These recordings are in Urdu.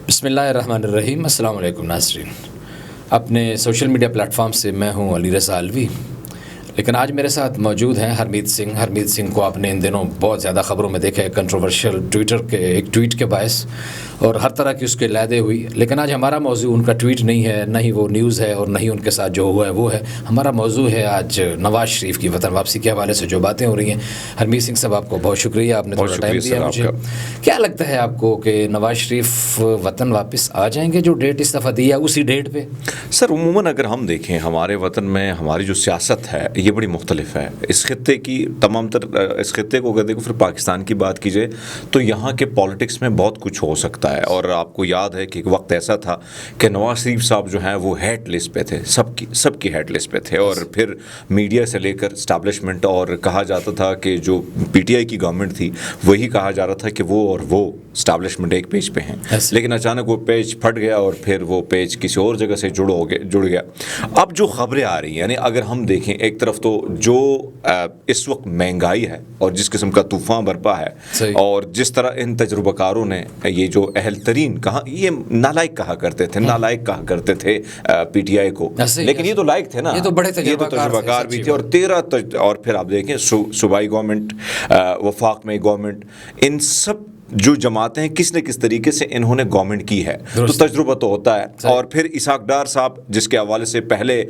بسم اللہ الرحمن الرحیم. السلام علیکم ناظرین. اپنے سوشل میڈیا پلیٹ فارم سے میں ہوں علی رضا الوی، لیکن آج میرے ساتھ موجود ہیں ہرمیت سنگھ کو آپ نے ان دنوں بہت زیادہ خبروں میں دیکھا ہے، کنٹروورشل ٹویٹر کے ایک ٹویٹ کے باعث اور ہر طرح کی اس کے لیدے ہوئی. لیکن آج ہمارا موضوع ان کا ٹویٹ نہیں ہے، نہ ہی وہ نیوز ہے اور نہ ہی ان کے ساتھ جو ہوا ہے وہ ہے. ہمارا موضوع ہے آج نواز شریف کی وطن واپسی کے حوالے سے جو باتیں ہو رہی ہیں. ہرمیت سنگھ صاحب آپ کو بہت شکریہ، آپ نے تھوڑا ٹائم دیا مجھے. کیا لگتا ہے آپ کو کہ نواز شریف وطن واپس آ جائیں گے جو ڈیٹ اس دفعہ دی ہے اسی ڈیٹ پہ؟ سر عموماً اگر ہم دیکھیں ہمارے وطن میں ہماری جو سیاست ہے یہ بڑی مختلف ہے. اس خطے کی تمام تر اس خطے کو اگر دیکھو پھر پاکستان کی بات کی جائے تو یہاں کے پالیٹکس میں بہت کچھ ہو سکتا ہے. اور آپ کو یاد ہے کہ ایک وقت ایسا تھا کہ نواز شریف صاحب جو ہیں وہ ہیٹ لسٹ پہ تھے، سب کی ہیٹ لسٹ پہ تھے. اور پھر میڈیا سے لے کر اسٹیبلشمنٹ اور کہا جاتا تھا کہ جو پی ٹی آئی کی گورنمنٹ تھی وہی کہا جا رہا تھا کہ وہ اسٹیبلشمنٹ ایک پیج پہ ہیں. لیکن اچانک وہ پیج پھٹ گیا اور پھر وہ پیج کسی اور جگہ سے جڑ گیا. اب جو خبریں آ رہی ہیں، یعنی اگر ہم دیکھیں ایک طرف تو جو اس وقت مہنگائی ہے اور جس قسم کا طوفان برپا ہے اور جس طرح ان تجربہ کاروں نے یہ جو اہل ترین یہ نالائق کہا کرتے تھے پی ٹی آئی کو، لیکن یہ تو لائق تھے نا، یہ تو بڑے تجربہ کار بھی تھے. اور 13 اور پھر آپ دیکھیں صوبائی گورنمنٹ، وفاق میں گورنمنٹ، ان سب جو جماعتیں ہیں کس نہ کس طریقے سے انہوں نے گورنمنٹ کی ہے تو تجربہ تو ہوتا ہے. اور پھر اسحاق ڈار صاحب جس کے حوالے سے پہلے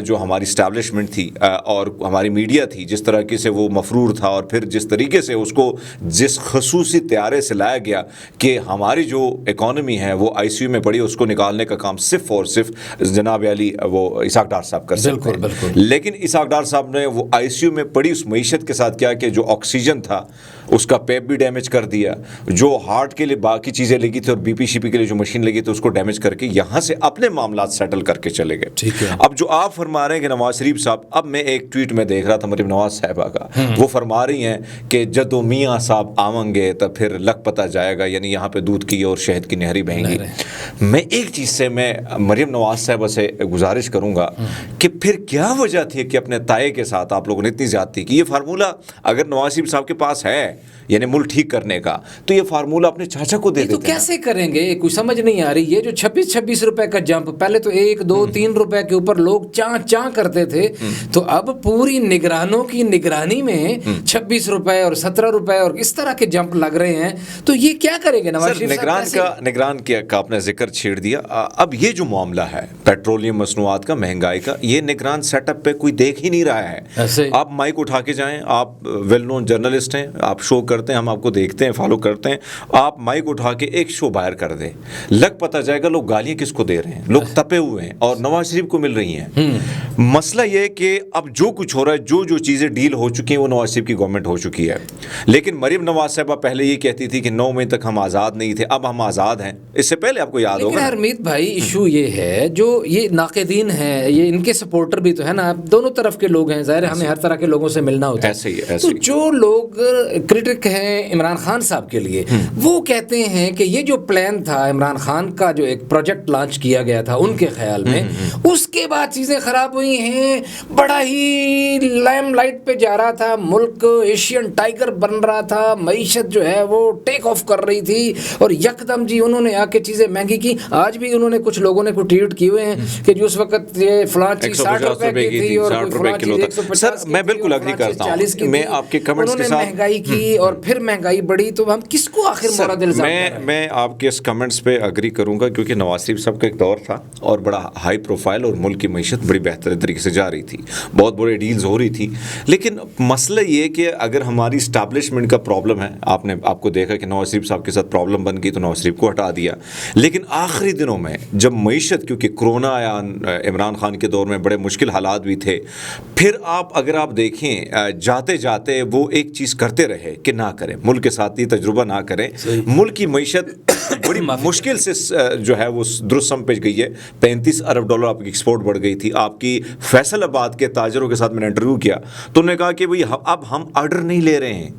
جو ہماری اسٹیبلشمنٹ تھی اور ہماری میڈیا تھی جس طرح سے وہ مفرور تھا، اور پھر جس طریقے سے اس کو جس خصوصی طیارے سے لایا گیا کہ ہماری جو اکانومی ہے وہ آئی سی یو میں پڑی، اس کو نکالنے کا کام صرف اور صرف جناب علی وہ اسحاق ڈار صاحب کر سکتے ہیں. لیکن اسحاق ڈار صاحب نے وہ آئی سی یو میں پڑی اس معیشت کے ساتھ کیا کہ جو آکسیجن تھا اس کا پیپ بھی ڈیمیج کر دیا، جو ہارٹ کے لیے باقی چیزیں لگی تھی اور بی پی شی پی کے لیے جو مشین لگی تھی اس کو ڈیمیج کر کے یہاں سے اپنے معاملات سیٹل کر کے چلے گئے. اب جو آپ فرما رہے ہیں کہ نواز شریف صاحب، اب میں ایک ٹویٹ میں دیکھ رہا تھا مریم نواز صاحبہ کا، وہ فرما رہی ہیں کہ جدو میاں صاحب آؤیں گے تو پھر لگ پتہ جائے گا، یعنی یہاں پہ دودھ کی اور شہد کی نہری بہیں گی. میں ایک چیز سے میں مریم نواز صاحبہ سے گزارش کروں گا کہ پھر کیا وجہ تھی کہ اپنے تائے کے ساتھ آپ لوگوں نے اتنی زیادتی کی؟ یہ فارمولہ اگر نواز شریف صاحب کے پاس ہے یعنی ملک ٹھیک کرنے کا تو یہ فارمولہ اپنے چاچا کو دے دیتے ہیں. تو کیسے کریں گے؟ کوئی سمجھ نہیں آ رہی. یہ جو 26 روپے کا جمپ، پہلے تو 1 2 3 روپے کے اوپر لوگ چاں کرتے تھے، تو اب پوری نگرانوں کی نگرانی میں 26 روپے اور 17 روپے اور اس طرح کے جمپ لگ رہے ہیں. تو یہ کیا کریں گے نواز شریف صاحب؟ نگران کا آپ نے ذکر چھیڑ دیا. اب یہ جو معاملہ ہے پیٹرولیم مصنوعات کا، مہنگائی کا، یہ نگران سیٹ اپ پہ کوئی دیکھ ہی نہیں رہا ہے. آپ مائک اٹھا کے جائیں، آپ ویل نون جرنلسٹ ہیں، آپ شو کرتے ہیں، ہم آپ کو دیکھتے ہیں، فالو کرتے ہیں. آپ مائک اٹھا کے ایک شو باہر کر دیں، لگ پتہ جائے گا لوگ گالیاں کس کو دے رہے ہیں. لوگ تپے ہوئے ہیں اور نواز شریف کو مل رہی ہیں. مسئلہ یہ کہ اب جو کچھ ہو رہا ہے، جو چیزیں ڈیل ہو چکی ہیں وہ نواز شریف کی گورنمنٹ ہو چکی ہے. لیکن مریم نواز صاحبہ پہلے یہ کہتی تھی کہ 9 مئی تک ہم آزاد نہیں تھے، اب ہم آزاد ہیں. اس سے پہلے آپ کو یاد ہوگا. ہرمیت بھائی، ایشو یہ ہے جو یہ ناقدین ہیں، یہ ان کے سپورٹر بھی تو ہے نا، دونوں طرف کے لوگ ہیں، ظاہر ہمیں ہر طرح کے لوگوں سے ملنا ہوتا ہے. تو جو لوگ کرٹک ہیں عمران خان صاحب کے لیے، وہ کہتے ہیں کہ یہ جو پلان تھا عمران خان کا، جو ایک پروجیکٹ لانچ کیا گیا تھا ان کے خیال میں، اس کے بعد چیزیں خراب ہوئی ہیں. بڑا ہی لائم لائٹ پہ جا رہا تھا ملک، ایشین ٹائیگر بن رہا تھا، معیشت جو ہے وہ ٹیک آف کر رہی تھی، اور یکدم جی انہوں نے آ کے چیزیں مہنگی کی. آج بھی انہوں نے کچھ لوگوں نے کوئی ٹویٹ کیے ہوئے ہیں کہ جو اس وقت یہ فلاں چیز 60 روپے کی تھی اور فلاں چیز 150. میں بالکل اگری کرتا ہوں، میں آپ کے کمنٹس کے ساتھ مہنگائی کی اور پھر مہنگائی بڑھی، تو ہم کس کو آخر مراد الزام کر رہے ہیں؟ میں آپ کے اس کمنٹس پہ اگری کروں گا کیونکہ نواز شریف صاحب کا ایک دور تھا اور بڑا ہائی پروفائل اور ملک کی معیشت بڑی بہترین طریقے سے جا رہی تھی، بہت بڑے ڈیلز ہو رہی تھی. لیکن مسئلہ یہ کہ اگر ہماری اسٹیبلشمنٹ کا پرابلم ہے، آپ کو دیکھا کہ نواز شریف صاحب کے ساتھ پرابلم بن گئی تو نواز شریف کو ہٹا دیا. لیکن آخری دنوں میں جب معیشت، کیونکہ کرونا آیا، عمران خان کے دور میں بڑے مشکل حالات بھی تھے، پھر اگر آپ دیکھیں جاتے جاتے وہ ایک چیز کرتے رہے کہ نہ کریں، ملک کے ساتھ یہ تجربہ نہ کریں. ملک کی معیشت بڑی مشکل سے جو ہے وہ درست سم پہ گئی ہے. $35 ارب آپ کی ایکسپورٹ بڑھ گئی تھی، آپ کی فیصل آباد کے تاجروں کے ساتھ میں نے انٹرویو کیا تو انہوں نے کہا کہ بھئی اب ہم آرڈر نہیں لے رہے ہیں,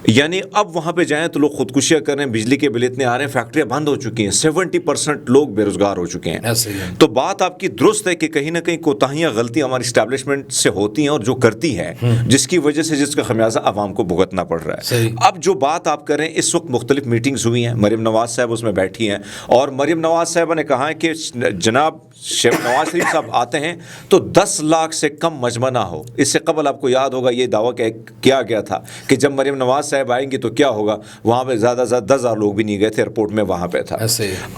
یعنی اب وہاں پہ جائیں تو لوگ خودکشیاں کر رہے ہیں, بجلی کے بل اتنے آ رہے ہیں, فیکٹریاں بند ہو چکی ہیں, 70% لوگ بے روزگار ہو چکے ہیں. تو بات آپ کی درست ہے کہ کہیں نہ کہیں کوتاہیاں غلطیاں ہماری اسٹیبلشمنٹ سے ہوتی ہیں اور جو کرتی ہے جس کی وجہ سے جس کا خمیازہ عوام کو بھگتنا پڑ رہا ہے. اب جو بات آپ کر رہے ہیں, اس وقت مختلف میٹنگز ہوئی ہیں, مریم نواز صاحب اس میں بیٹھی ہیں اور مریم نواز صاحبہ نے کہا ہے کہ جناب نواز شریف صاحب آتے ہیں تو 10 لاکھ سے کم مجمع نہ ہو. اس سے قبل آپ کو یاد ہوگا یہ دعویٰ کیا گیا تھا کہ جب مریم نواز صاحب آئیں گی تو کیا ہوگا, وہاں پہ زیادہ 10,000 لوگ بھی نہیں گئے تھے, ایئرپورٹ میں وہاں پہ تھا.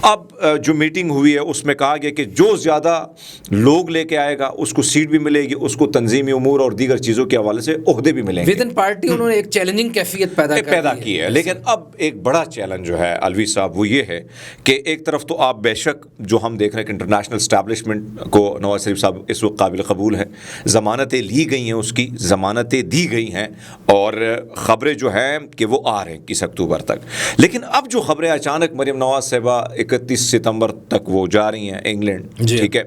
اب جو میٹنگ ہوئی ہے اس میں کہا گیا کہ جو زیادہ لوگ لے کے آئے گا اس کو سیٹ بھی ملے گی, اس کو تنظیمی امور اور دیگر چیزوں کے حوالے سے عہدے بھی ملیں گے. ودن پارٹی انہوں نے ایک چیلنجنگ کیفیت پیدا کی ہے. لیکن اب ایک بڑا چیلنج جو ہے الوی صاحب وہ یہ ہے کہ ایک طرف تو آپ بے شک جو ہم دیکھ رہے ہیں کہ انٹرنیشنل اسٹیبلشمنٹ کو نواز شریف صاحب اس وقت قابل قبول ہے, ضمانتیں لی گئی ہیں, اس کی ضمانتیں دی گئی ہیں اور خبریں جو ہیں کہ وہ آ رہے ہیں 21 اکتوبر تک. لیکن اب جو خبریں اچانک مریم نواز صاحبہ 31 ستمبر تک وہ جا رہی ہیں انگلینڈ, ٹھیک ہے,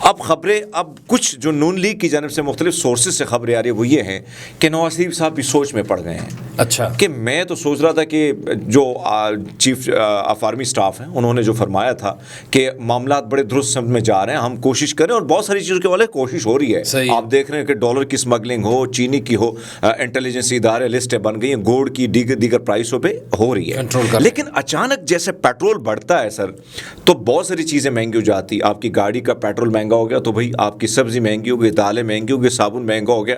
اب خبریں اب کچھ جو نون لیگ کی جانب سے مختلف سورسز سے خبریں آ رہی ہیں وہ یہ ہیں کہ نواز شریف صاحب بھی سوچ میں پڑ گئے ہیں. اچھا, کہ میں تو سوچ رہا تھا کہ جو چیف آف آرمی سٹاف ہیں انہوں نے جو فرمایا تھا کہ معاملات بڑے درست سمت میں جا رہے ہیں, ہم کوشش کریں اور بہت ساری چیزوں کے والے کوشش ہو رہی ہے. آپ دیکھ رہے ہیں کہ ڈالر کی اسمگلنگ ہو, چینی کی ہو, انٹیلیجنس ادارے لسٹیں بن گئی ہیں, گولڈ کی دیگر پرائسوں پہ ہو رہی ہے. لیکن اچانک جیسے پیٹرول بڑھتا ہے سر تو بہت ساری چیزیں مہنگی ہو جاتی. آپ کی گاڑی کا پیٹرول مہنگا ہو گیا تو بھائی آپ کی سبزی مہنگی ہو گئی, دالیں مہنگی ہو گئی, صابن مہنگا ہو گیا.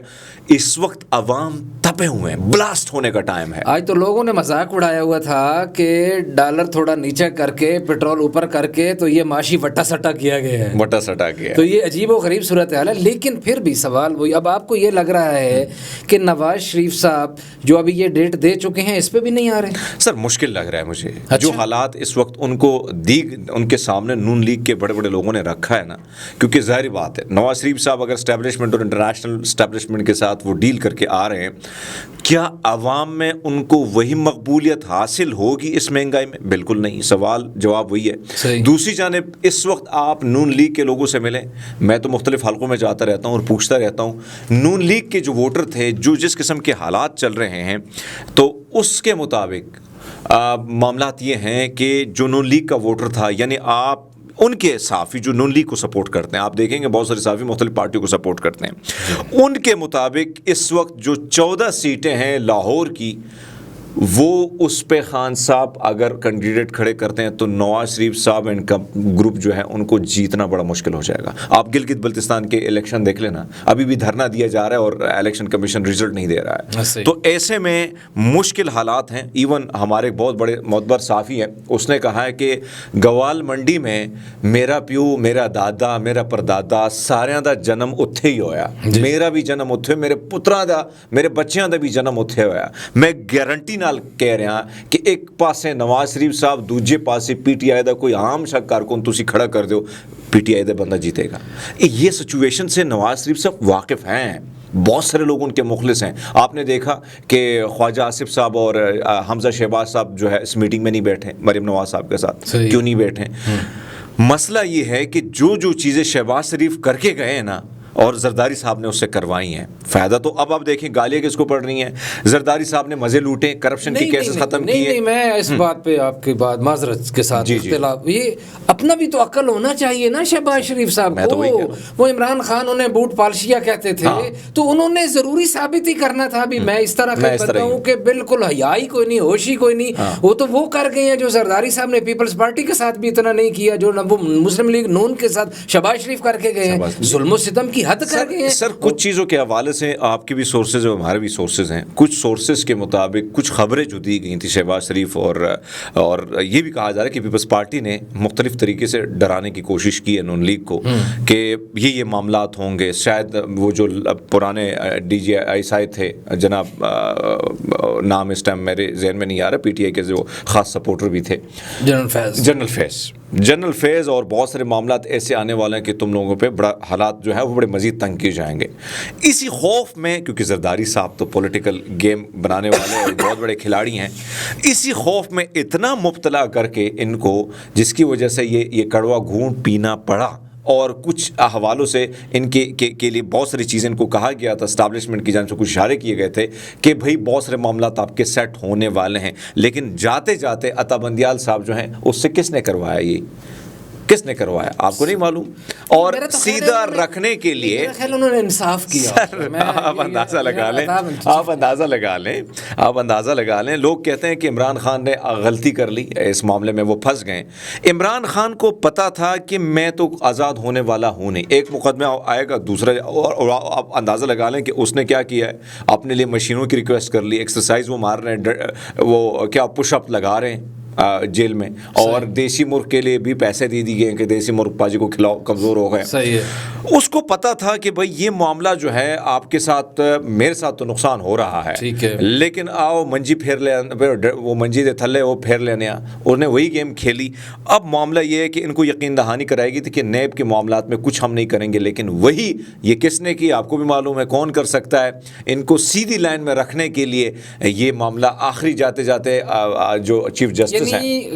اس وقت عوام تپے ہوئے ہیں, بلاسٹ ہونے کا ٹائم ہے. آج تو لوگوں نے مذاق اڑایا ہوا تھا کہ ڈالر تھوڑا نیچے کر کے پیٹرول اوپر کر کے تو یہ معاشی وٹا سٹا کیا گیا ہے, وٹا سٹا کیا. تو یہ عجیب و غریب صورتحال ہے. لیکن پھر بھی سوال وہی, اب آپ کو یہ لگ رہا ہے کہ نواز شریف صاحب جو ابھی یہ ڈیٹ دے چکے ہیں اس پہ بھی نہیں آ رہے؟ سر مشکل لگ رہا ہے مجھے. جو حالات اس وقت ان کو ان کے سامنے نون لیگ کے بڑے بڑے لوگوں نے رکھا ہے نا, کیونکہ ظاہری بات ہے نواز شریف صاحب اگر اسٹیبلشمنٹ اور انٹرنیشنل اسٹیبلشمنٹ کے ساتھ وہ ڈیل کر کے آ رہے ہیں, کیا عوام میں ان کو وہی مقبولیت حاصل ہوگی اس مہنگائی میں؟ بالکل نہیں. سوال جواب وہی ہے. دوسری جانب اس وقت آپ نون لیگ کے لوگوں سے ملیں, میں تو مختلف حلقوں میں جاتا رہتا ہوں اور پوچھتا رہتا ہوں, نون لیگ کے جو ووٹر تھے جو جس قسم کے حالات چل رہے ہیں تو اس کے مطابق معاملات یہ ہیں کہ جو نون لیگ کا ووٹر تھا, یعنی آپ ان کے صحافی جو نون لیگ کو سپورٹ کرتے ہیں, آپ دیکھیں گے بہت سارے صحافی مختلف پارٹیوں کو سپورٹ کرتے ہیں, ان کے مطابق اس وقت جو 14 سیٹیں ہیں لاہور کی وہ اس پہ خان صاحب اگر کینڈیڈیٹ کھڑے کرتے ہیں تو نواز شریف صاحب ان کا گروپ جو ہے ان کو جیتنا بڑا مشکل ہو جائے گا. آپ گلگت بلتستان کے الیکشن دیکھ لینا, ابھی بھی دھرنا دیا جا رہا ہے اور الیکشن کمیشن رزلٹ نہیں دے رہا ہے. تو ایسے میں مشکل حالات ہیں. ایون ہمارے بہت بڑے معتبر صحافی ہیں, اس نے کہا ہے کہ گوال منڈی میں میرا پیو, میرا دادا, میرا پردادا سارے دا جنم اتھے ہی ہویا, میرا بھی جنم اتھے, میرے پتراں دا, میرے بچیاں دا بھی جنم اتھے ہویا. میں گارنٹی کہہ رہے ہیں کہ ایک پاسے نواز شریف صاحب, دوجے پاسے پی ٹی آئی دا کوئی عام شا کارکن تسی کھڑا کر دو, پی ٹی آئی دا بندہ جیتے گا. یہ سچویشن سے نواز شریف صاحب واقف ہیں, بہت سارے لوگ ان کے مخلص ہیں. آپ نے دیکھا کہ خواجہ آصف صاحب اور حمزہ شہباز صاحب جو ہے اس میٹنگ میں نہیں بیٹھے مریم نواز صاحب کے ساتھ. کیوں نہیں بیٹھے؟ مسئلہ یہ ہے کہ جو چیزیں شہباز شریف کر کے گئے ہیں نا اور زرداری صاحب نے اس سے کروائی ہیں, فائدہ تو اب آپ دیکھیں گالیاں کس کو پڑ رہی ہیں. زرداری صاحب نے مزے لوٹے, کرپشن کے کیسز ختم کیے. نہیں, میں اس بات پہ آپ کی بات معذرت کے ساتھ اختلاف, یہ اپنا بھی تو عقل ہونا چاہیے نا شہباز شریف صاحب کو. وہ عمران خان انہیں بوٹ پالشیا کہتے تھے, تو انہوں نے ضروری ثابت ہی کرنا تھا بھی میں اس طرح کا بندہ ہوں کہ بالکل حیائی کوئی نہیں, ہوشی کوئی نہیں. وہ تو وہ کر گئے ہیں جو زرداری صاحب نے پیپلز پارٹی کے ساتھ بھی اتنا نہیں کیا, جو وہ مسلم لیگ نون کے ساتھ شہباز شریف کر کے گئے ہیں. ظلم و ستم کی حد کر گئے ہیں. سر کچھ چیزوں کے حوالے سے آپ کے بھی سورسز ہیں, ہمارے بھی سورسز ہیں. کچھ سورسز کے مطابق کچھ خبریں جو دی گئی تھیں شہباز شریف اور یہ بھی کہا جا رہا ہے کہ پیپلز پارٹی نے مختلف طریقے سے ڈرانے کی کوشش کی ہے نون لیگ کو کہ یہ معاملات ہوں گے. شاید وہ جو پرانے ڈی جی آئی صاحب تھے, جناب نام اس ٹائم میرے ذہن میں نہیں آ رہا, پی ٹی آئی کے جو خاص سپورٹر بھی تھے, جنرل فیض اور بہت سارے معاملات ایسے آنے والے ہیں کہ تم لوگوں پہ بڑا حالات جو ہے وہ بڑے مزید تنگ کیے جائیں گے. اسی خوف میں, کیونکہ زرداری صاحب تو پولیٹیکل گیم بنانے والے اور بہت بڑے کھلاڑی ہیں, اسی خوف میں اتنا مبتلا کر کے ان کو, جس کی وجہ سے یہ کڑوا گھونٹ پینا پڑا اور کچھ حوالوں سے ان کے لیے بہت ساری چیزیں ان کو کہا گیا تھا، اسٹیبلشمنٹ کی جانب سے کچھ اشارے کیے گئے تھے کہ بھئی بہت سارے معاملات آپ کے سیٹ ہونے والے ہیں، لیکن جاتے جاتے عطا بندیال صاحب جو ہیں اس سے کس نے کروایا؟ یہ کس نے کروایا آپ کو نہیں معلوم؟ اور سیدھا رکھنے کے لیے انہوں نے انصاف کیا. آپ اندازہ لگا لیں لوگ کہتے ہیں کہ عمران خان نے غلطی کر لی، اس معاملے میں وہ پھنس گئے. عمران خان کو پتا تھا کہ میں تو آزاد ہونے والا ہوں نہیں، ایک مقدمہ آئے گا دوسرا، اور آپ اندازہ لگا لیں کہ اس نے کیا کیا ہے، اپنے لیے مشینوں کی ریکویسٹ کر لی، ایکسرسائز وہ مار رہے ہیں، وہ کیا پش اپ لگا رہے ہیں جیل میں، اور دیسی مرغ کے لیے بھی پیسے دے دی گئے کہ دیسی مرغ پاجی کو کھلاؤ، کمزور ہو گئے. صحیح ہے. اس کو پتا تھا کہ بھئی یہ معاملہ جو ہے آپ کے ساتھ، میرے ساتھ تو نقصان ہو رہا ہے، ٹھیک ہے، لیکن آؤ منجی پھیر لے، وہ منجی دے تھلے وہ پھیر لینے، انہوں نے وہی گیم کھیلی. اب معاملہ یہ ہے کہ ان کو یقین دہانی کرائی گئی تھی کہ نیب کے معاملات میں کچھ ہم نہیں کریں گے، لیکن وہی یہ کس نے کی آپ کو بھی معلوم ہے، کون کر سکتا ہے. ان کو سیدھی لائن میں رکھنے کے لیے یہ معاملہ آخری جاتے جاتے جو چیف جسٹس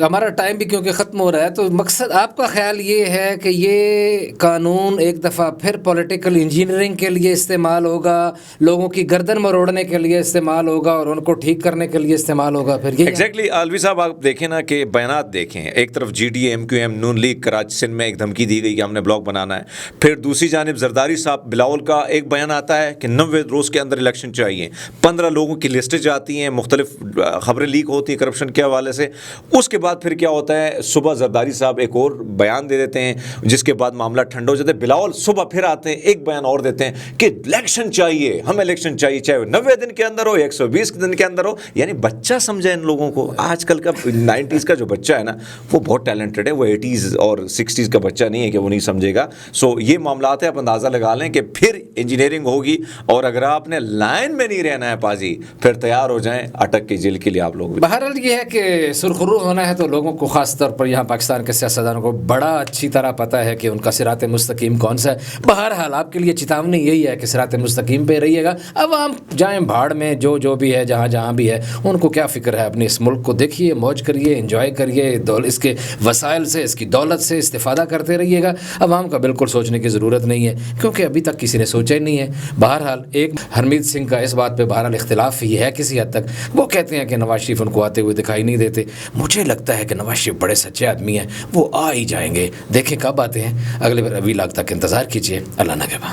ہمارا ٹائم بھی کیونکہ ختم ہو رہا ہے، تو مقصد آپ کا خیال یہ ہے کہ یہ قانون ایک دفعہ پھر پولیٹیکل انجینئرنگ کے لیے استعمال ہوگا، لوگوں کی گردن مروڑنے کے لیے استعمال ہوگا، اور ان کو ٹھیک کرنے کے لیے استعمال ہوگا؟ پھر یہ ایگزیکٹلی الوی صاحب آپ دیکھیں نا کہ بیانات دیکھیں، ایک طرف G D M Q M Noon league Karachi Sindh میں ایک دھمکی دی گئی کہ ہم نے بلاک بنانا ہے، پھر دوسری جانب زرداری صاحب بلاول کا ایک بیان آتا ہے کہ 90 روز کے اندر الیکشن چاہیے، 15 لوگوں کی لسٹیں جاتی ہیں، مختلف خبریں لیک ہوتی ہیں کرپشن کے حوالے سے. اس کے بعد پھر کیا ہوتا ہے، صبح زرداری صاحب ایک اور بیان دے دیتے ہیں، جس کے بعد معاملہ ٹھنڈا ہو جاتا ہے. بلاول صبح پھر آتے ہیں ایک بیان اور دیتے ہیں کہ الیکشن چاہیے، ہمیں الیکشن چاہیے، چاہے 90 دن کے اندر ہو، 120 دن کے اندر ہو. یعنی بچہ سمجھے ان لوگوں کو. آج کل کا 90s کا جو بچہ ہے نا وہ بہت ٹیلنٹڈ ہے، وہ 80s اور 60s کا بچہ نہیں ہے کہ وہ نہیں سمجھے گا. سو یہ معاملات ہیں، آپ اندازہ لگا لیں کہ پھر انجینئرنگ ہوگی، اور اگر آپ نے لائن میں نہیں رہنا ہے پاجی، پھر تیار ہو جائیں اٹک کے جیل کے لیے آپ لوگ. بہرحال یہ ہے کہ سرخرو ہونا ہے تو لوگوں کو، خاص طور پر یہاں پاکستان کے سیاستدانوں کو بڑا اچھی طرح پتہ ہے کہ ان کا صراط مستقیم کون سا ہے. بہرحال آپ کے لیے چیتاونی یہی ہے کہ صراط مستقیم پہ رہیے گا. عوام جائیں بھاڑ میں، جو بھی ہے، جہاں بھی ہے، ان کو کیا فکر ہے، اپنے اس ملک کو دیکھیے، موج کریے، انجوائے کریے، اس کے وسائل سے، اس کی دولت سے استفادہ کرتے رہیے گا. عوام کا بالکل سوچنے کی ضرورت نہیں ہے، کیونکہ ابھی تک کسی نے سوچا ہی نہیں ہے. بہرحال ایک ہرمیت سنگھ کا اس بات پہ بہرحال اختلاف ہی ہے کسی حد تک. وہ کہتے ہیں کہ نواز شریف ان کو آتے ہوئے دکھائی نہیں دیتے. مجھے لگتا ہے کہ نواز شریف بڑے سچے آدمی ہیں، وہ آ ہی جائیں گے. دیکھیں کب آتے ہیں، اگلے ویلاگ تک انتظار کیجیے. اللہ نگہبان.